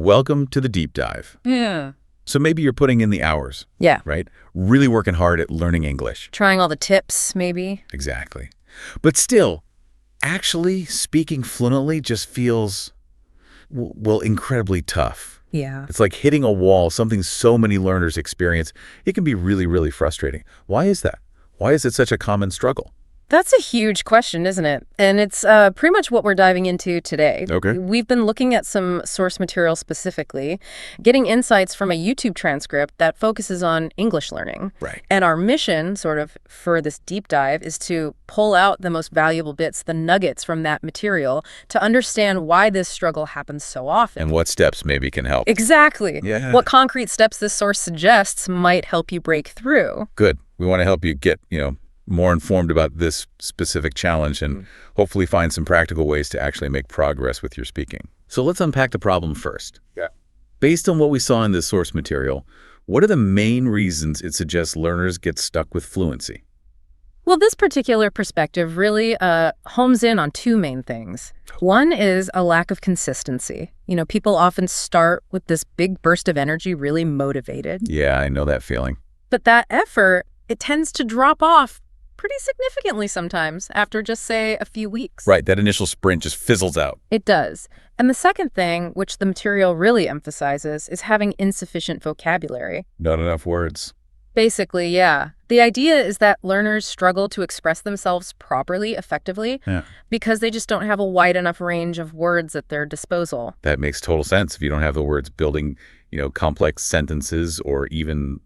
welcome to the deep dive. Yeah. So maybe you're putting in the hours. Yeah. Right? Really working hard at learning English. Trying all the tips, maybe. Exactly. But still, actually speaking fluently just feels, well, incredibly tough. Yeah. It's like hitting a wall, something so many learners experience. It can be really, really frustrating. Why is that? Why is it such a common struggle? That's a huge question, isn't it? And it's pretty much what we're diving into today. Okay. We've been looking at some source material specifically, getting insights from a YouTube transcript that focuses on English learning. Right. And our mission, sort of, for this deep dive is to pull out the most valuable bits, the nuggets from that material, to understand why this struggle happens so often. And what steps maybe can help. Exactly. Yeah. What concrete steps this source suggests might help you break through. Good. We want to help you get, more informed about this specific challenge and hopefully find some practical ways to actually make progress with your speaking. So let's unpack the problem first. Yeah. Based on what we saw in this source material, what are the main reasons it suggests learners get stuck with fluency? Well, this particular perspective really homes in on two main things. One is a lack of consistency. People often start with this big burst of energy, really motivated. Yeah, I know that feeling. But that effort, it tends to drop off pretty significantly sometimes after just, say, a few weeks. Right, that initial sprint just fizzles out. It does. And the second thing, which the material really emphasizes, is having insufficient vocabulary. Not enough words. Basically, yeah. The idea is that learners struggle to express themselves properly, effectively, because they just don't have a wide enough range of words at their disposal. That makes total sense if you don't have the words building, complex sentences or even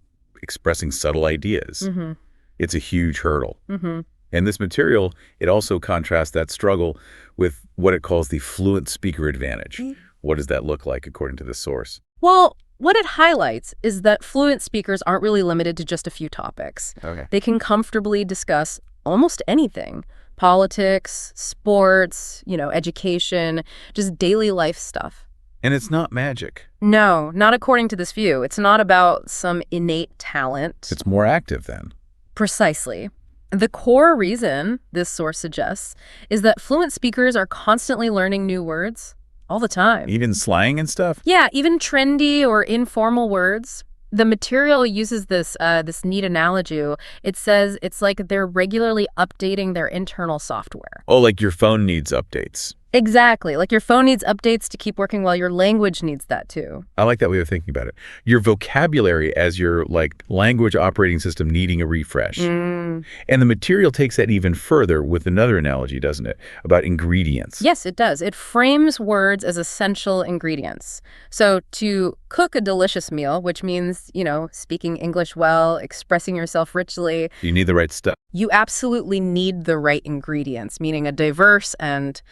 expressing subtle ideas. Mm-hmm. It's a huge hurdle. Mm-hmm. And this material, it also contrasts that struggle with what it calls the fluent speaker advantage. What does that look like according to this source? Well, what it highlights is that fluent speakers aren't really limited to just a few topics. Okay. They can comfortably discuss almost anything. Politics, sports, education, just daily life stuff. And it's not magic. No, not according to this view. It's not about some innate talent. It's more active then. Precisely. The core reason, this source suggests, is that fluent speakers are constantly learning new words all the time. Even slang and stuff? Yeah, even trendy or informal words. The material uses this neat analogy. It says it's like they're regularly updating their internal software. Oh, like your phone needs updates. Exactly. Like your phone needs updates to keep working while your language needs that too. I like that way of thinking about it. Your vocabulary as your language operating system needing a refresh. And the material takes that even further with another analogy, doesn't it? About ingredients. Yes, it does. It frames words as essential ingredients. So to cook a delicious meal, which means, speaking English well, expressing yourself richly. You need the right stuff. You absolutely need the right ingredients, meaning a diverse and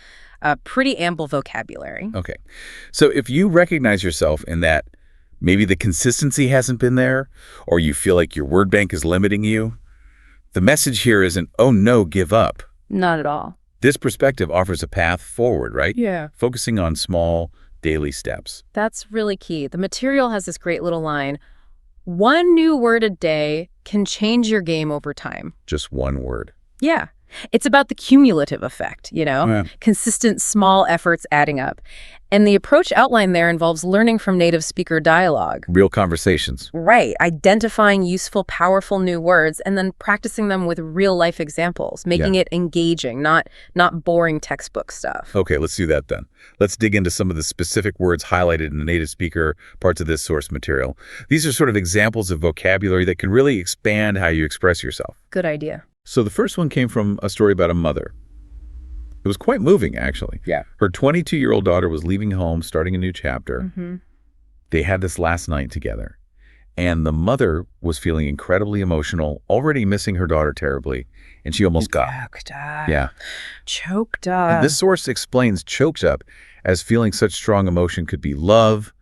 pretty ample vocabulary. Okay. So if you recognize yourself in that maybe the consistency hasn't been there, or you feel like your word bank is limiting you, the message here isn't, oh no, give up. Not at all. This perspective offers a path forward, right? Yeah. Focusing on small daily steps. That's really key. The material has this great little line. One new word a day can change your game over time. Just one word. Yeah. It's about the cumulative effect, Yeah. Consistent small efforts adding up. And the approach outlined there involves learning from native speaker dialogue. Real conversations. Right. Identifying useful, powerful new words and then practicing them with real life examples, making it engaging, not boring textbook stuff. Okay, let's do that then. Let's dig into some of the specific words highlighted in the native speaker parts of this source material. These are sort of examples of vocabulary that can really expand how you express yourself. Good idea. So the first one came from a story about a mother. It was quite moving, actually. Yeah. Her 22-year-old daughter was leaving home, starting a new chapter. Mm-hmm. They had this last night together. And the mother was feeling incredibly emotional, already missing her daughter terribly. And she almost got... Choked up. Yeah. Choked And up. this source explains choked up as feeling such strong emotion could be love,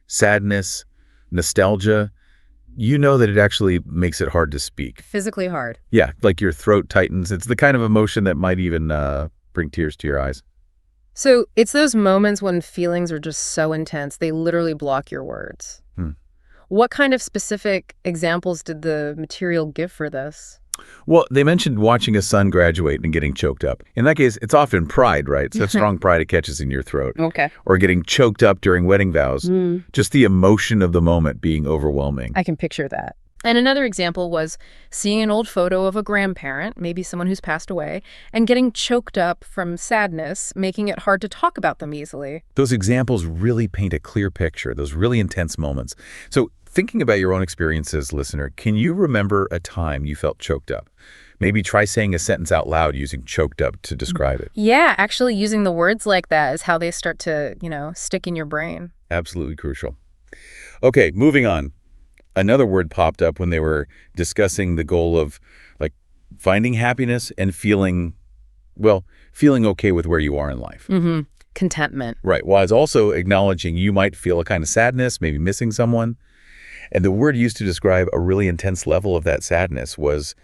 sadness, nostalgia. You know that it actually makes it hard to speak. Physically hard. Yeah, like your throat tightens. It's the kind of emotion that might even bring tears to your eyes. So it's those moments when feelings are just so intense, they literally block your words. What kind of specific examples did the material give for this? Well, they mentioned watching a son graduate and getting choked up. In that case, it's often pride, right? So strong pride, it catches in your throat. Okay. Or getting choked up during wedding vows. Just the emotion of the moment being overwhelming. I can picture that. And another example was seeing an old photo of a grandparent, maybe someone who's passed away, and getting choked up from sadness, making it hard to talk about them easily. Those examples really paint a clear picture, those really intense moments. So thinking about your own experiences, listener, can you remember a time you felt choked up? Maybe try saying a sentence out loud using choked up to describe it. Yeah, actually using the words like that is how they start to, stick in your brain. Absolutely crucial. Okay, moving on. Another word popped up when they were discussing the goal of finding happiness and feeling okay with where you are in life. Mm-hmm. Contentment. Right. While it's also acknowledging you might feel a kind of sadness, maybe missing someone. And the word used to describe a really intense level of that sadness was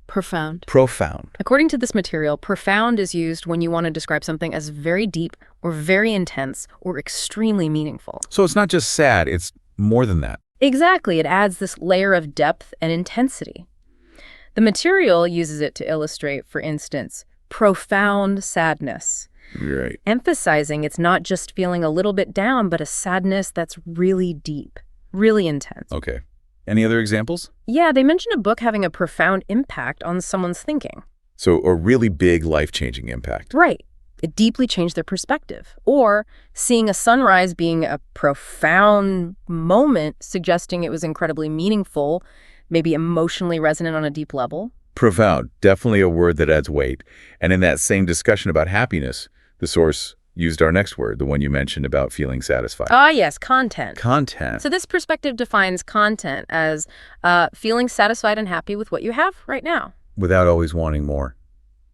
profound. Profound. According to this material, profound is used when you want to describe something as very deep or very intense or extremely meaningful. So it's not just sad, it's more than that. Exactly. It adds this layer of depth and intensity. The material uses it to illustrate, for instance, profound sadness. Right. Emphasizing it's not just feeling a little bit down, but a sadness that's really deep, really intense. Okay. Any other examples? Yeah, they mentioned a book having a profound impact on someone's thinking. So a really big life-changing impact. Right. It deeply changed their perspective. Or seeing a sunrise being a profound moment, suggesting it was incredibly meaningful, maybe emotionally resonant on a deep level. Profound. Definitely a word that adds weight. And in that same discussion about happiness, the source used our next word, the one you mentioned about feeling satisfied. Ah, yes, content. Content. So this perspective defines content as feeling satisfied and happy with what you have right now. Without always wanting more.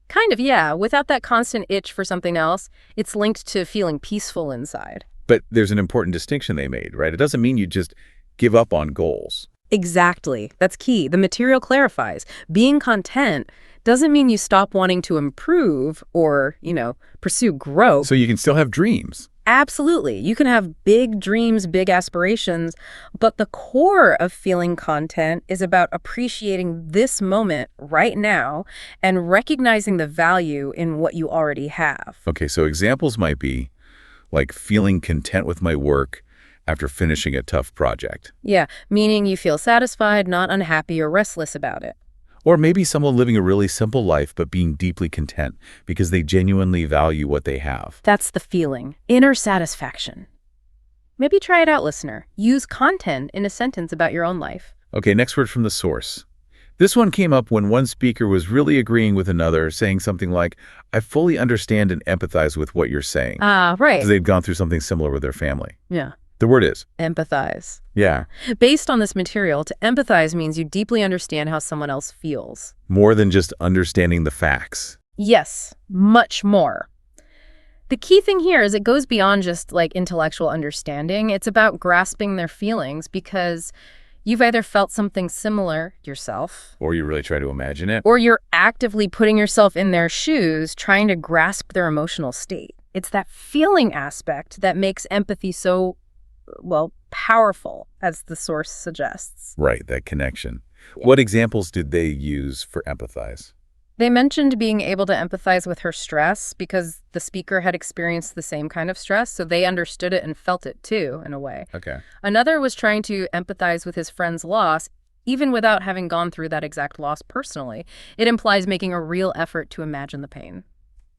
Kind of, yeah. Without that constant itch for something else, it's linked to feeling peaceful inside. But there's an important distinction they made, right? It doesn't mean you just give up on goals. Exactly. That's key. The material clarifies. Being content doesn't mean you stop wanting to improve or, pursue growth. So you can still have dreams. Absolutely. You can have big dreams, big aspirations, but the core of feeling content is about appreciating this moment right now and recognizing the value in what you already have. Okay, so examples might be like feeling content with my work after finishing a tough project. Yeah, meaning you feel satisfied, not unhappy or restless about it. Or maybe someone living a really simple life but being deeply content because they genuinely value what they have. That's the feeling. Inner satisfaction. Maybe try it out, listener. Use content in a sentence about your own life. Okay, next word from the source. This one came up when one speaker was really agreeing with another, saying something like, I fully understand and empathize with what you're saying. Ah, right. Because they'd gone through something similar with their family. Yeah. The word is? Empathize. Yeah. Based on this material, to empathize means you deeply understand how someone else feels. More than just understanding the facts. Yes, much more. The key thing here is it goes beyond just intellectual understanding. It's about grasping their feelings because you've either felt something similar yourself. Or you really try to imagine it. Or you're actively putting yourself in their shoes, trying to grasp their emotional state. It's that feeling aspect that makes empathy so powerful, as the source suggests. Right, that connection. Yeah. What examples did they use for empathize? They mentioned being able to empathize with her stress because the speaker had experienced the same kind of stress, so they understood it and felt it too, in a way. Okay. Another was trying to empathize with his friend's loss, even without having gone through that exact loss personally. It implies making a real effort to imagine the pain.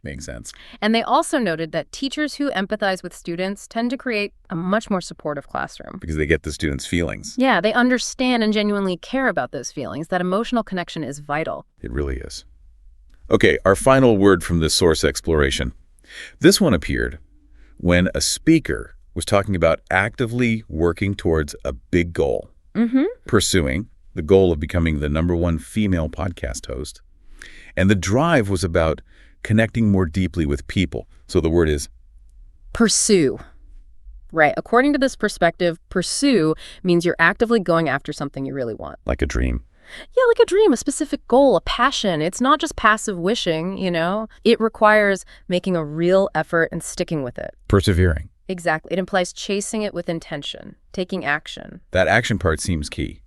Makes sense. And they also noted that teachers who empathize with students tend to create a much more supportive classroom. Because they get the students' feelings. Yeah, they understand and genuinely care about those feelings. That emotional connection is vital. It really is. Okay, our final word from this source exploration. This one appeared when a speaker was talking about actively working towards a big goal. Pursuing the goal of becoming the #1 female podcast host. And the drive was about connecting more deeply with people. So the word is? Pursue. Right. According to this perspective, pursue means you're actively going after something you really want. Like a dream. Yeah, like a dream, a specific goal, a passion. It's not just passive wishing, It requires making a real effort and sticking with it. Persevering. Exactly. It implies chasing it with intention, taking action. That action part seems key.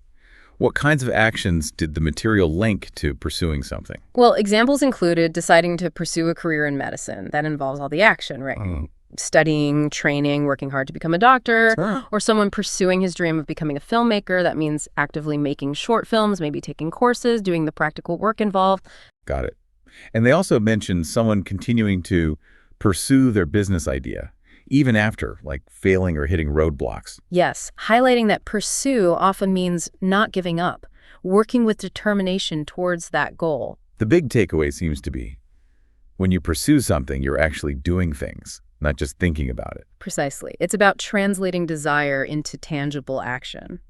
What kinds of actions did the material link to pursuing something? Well, examples included deciding to pursue a career in medicine. That involves all the action, right? Studying, training, working hard to become a doctor, Sure. or someone pursuing his dream of becoming a filmmaker. That means actively making short films, maybe taking courses, doing the practical work involved. Got it. And they also mentioned someone continuing to pursue their business idea, even after, like, failing or hitting roadblocks. Yes, highlighting that pursue often means not giving up, working with determination towards that goal. The big takeaway seems to be, when you pursue something, you're actually doing things, not just thinking about it. Precisely. It's about translating desire into tangible action.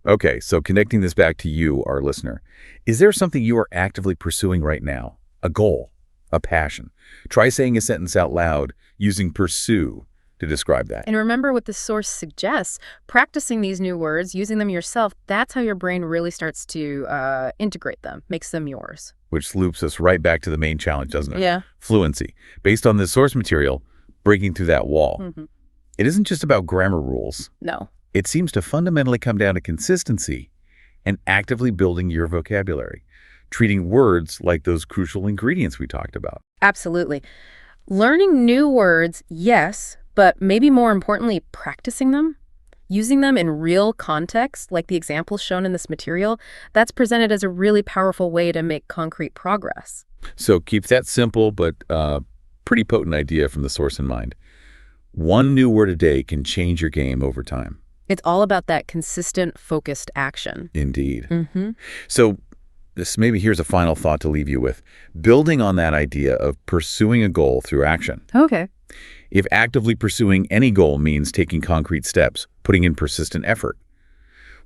Okay, so connecting this back to you, our listener, is there something you are actively pursuing right now? A goal, a passion? Try saying a sentence out loud using pursue to describe that. And remember what the source suggests, practicing these new words, using them yourself, that's how your brain really starts to integrate them, makes them yours. Which loops us right back to the main challenge, doesn't it? Yeah. Fluency. Based on this source material, breaking through that wall. It isn't just about grammar rules. No. It seems to fundamentally come down to consistency and actively building your vocabulary, treating words like those crucial ingredients we talked about. Absolutely. Learning new words, yes, but maybe more importantly, practicing them, using them in real context, like the examples shown in this material, that's presented as a really powerful way to make concrete progress. So keep that simple but pretty potent idea from the source in mind. One new word a day can change your game over time. It's all about that consistent, focused action. Indeed. So here's a final thought to leave you with. Building on that idea of pursuing a goal through action. Okay. If actively pursuing any goal means taking concrete steps, putting in persistent effort,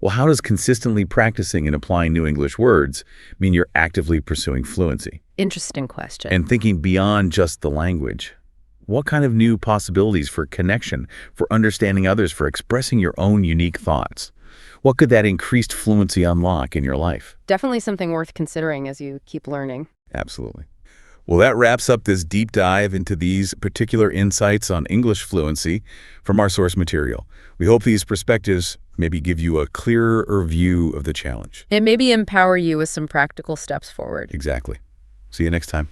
well, how does consistently practicing and applying new English words mean you're actively pursuing fluency? Interesting question. And thinking beyond just the language. What kind of new possibilities for connection, for understanding others, for expressing your own unique thoughts? What could that increased fluency unlock in your life? Definitely something worth considering as you keep learning. Absolutely. Well, that wraps up this deep dive into these particular insights on English fluency from our source material. We hope these perspectives maybe give you a clearer view of the challenge. It maybe empower you with some practical steps forward. Exactly. See you next time.